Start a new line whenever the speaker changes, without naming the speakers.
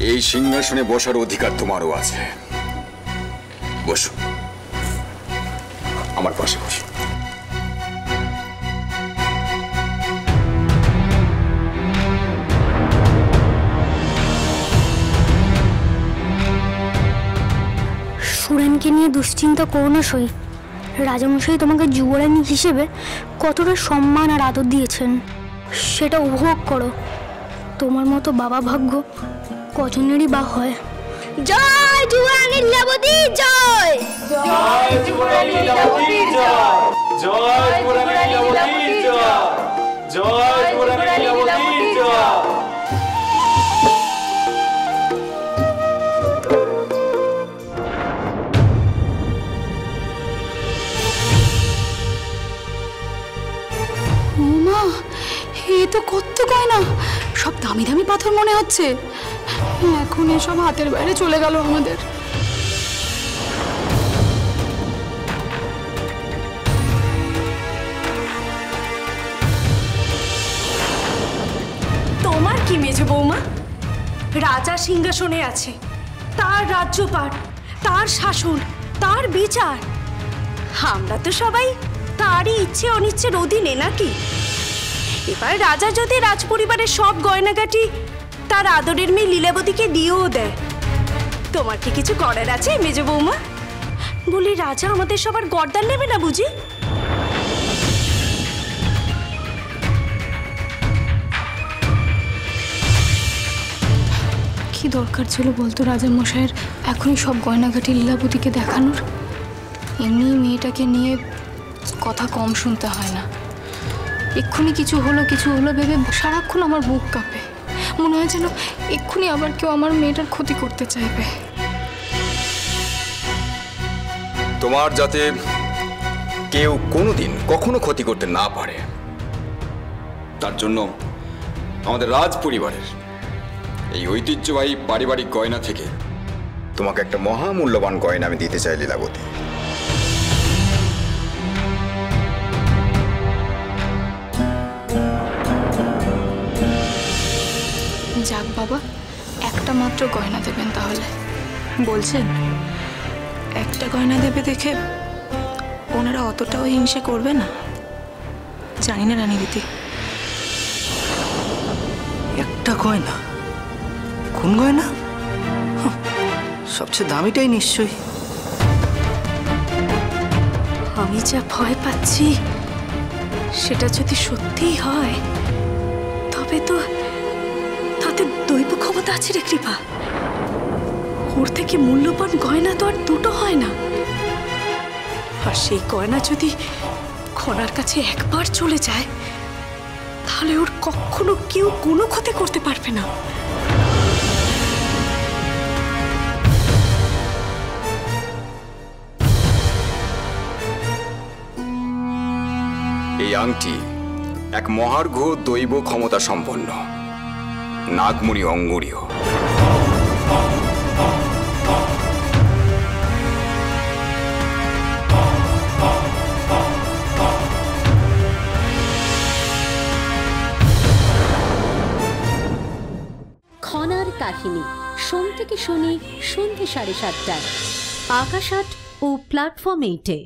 এই সিংহাসনে বসার অধিকার তোমারও আছে। বসো, আমার পাশে বসো।
সুরেনকে নিয়ে দুশ্চিন্তা করো না সই। রাজামশাই তোমাকে যুবরানী হিসেবে কতটা সম্মান আর আদর দিয়েছেন সেটা উপভোগ করো। তোমার মতো বাবা ভাগ্য কজনেরই বা হয়। জয় যুবরানী লীলাবতী জয়।
জয় যুবরানী লীলাবতী জয়। জয় যুবরানী লীলাবতী জয়। জয় যুবরানী লীলাবতী জয়।
এ তো কত গয়না, সব দামি দামি পাথর মনে হচ্ছে। এখন এসব হাতের বাইরে চলে গেল আমাদের।
তোমার কি মেজো বৌমা? রাজা সিংহাসনে আছে, তার রাজ্যপাট, তার শাসন, তার বিচার। আমরা তো সবাই তারই ইচ্ছে অনিচ্ছের অধীনে নাকি? এবার রাজা যদি রাজপরিবারের সব গয়নাগাটি তার আদরের মেয়ে লীলাবতীকে দিয়েও দেয়, তোমার কি কিছু করার আছে মেজো বৌমা? বলি রাজা আমাদের সবার গর্দান নেবে না বুঝি?
কি দরকার ছিল বলতো রাজা মশাইয়ের এখনই সব গয়নাগাটি লীলাবতীকে দেখানোর? এমনি মেয়েটাকে নিয়ে কথা কম শুনতে হয় না। এক্ষুনি কিছু হলো ভেবে সারাক্ষণ আমার বুক কাঁপে। মনে হয় যেন এক্ষুনি আবার কেউ আমার মেয়েটার ক্ষতি করতে চাইবে।
তোমার যাতে কেউ কোনোদিন কখনো ক্ষতি করতে না পারে তার জন্য আমাদের রাজ পরিবারের এই ঐতিহ্যবাহী পারিবারিক গয়না থেকে তোমাকে একটা মহামূল্যবান গয়না আমি দিতে চাই লীলাবতী।
যাক বাবা, একটা মাত্র গয়না দেবেন তাহলে?
বলছেন একটা গয়না দেবে দেখে ওনারা অতটাও হিংসে করবে না? জানি না রানী দিদি।
একটা গয়না? কোন গয়না? সবচেয়ে দামিটাই নিশ্চয়ই।
আমি যা ভয় পাচ্ছি সেটা যদি সত্যিই হয় তবে তো তাতে দৈব ক্ষমতা আছে রে কৃপা। ওর থেকে মূল্যবান গয়না তো আর দুটো হয় না। আর সেই গয়না যদি খনার কাছে একবার চলে যায় তাহলে ওর কখনো কেউ কোনো ক্ষতি করতে পারবে না।
এই আংটি এক মহার্ঘ দৈব ক্ষমতা সম্পন্ন নাগমণি অঙ্গুরীয়।
খনার কাহিনী সোম থেকে শনি সন্ধ্যে 7:30টায় আকাশ আট ও প্ল্যাটফর্ম 8-এ।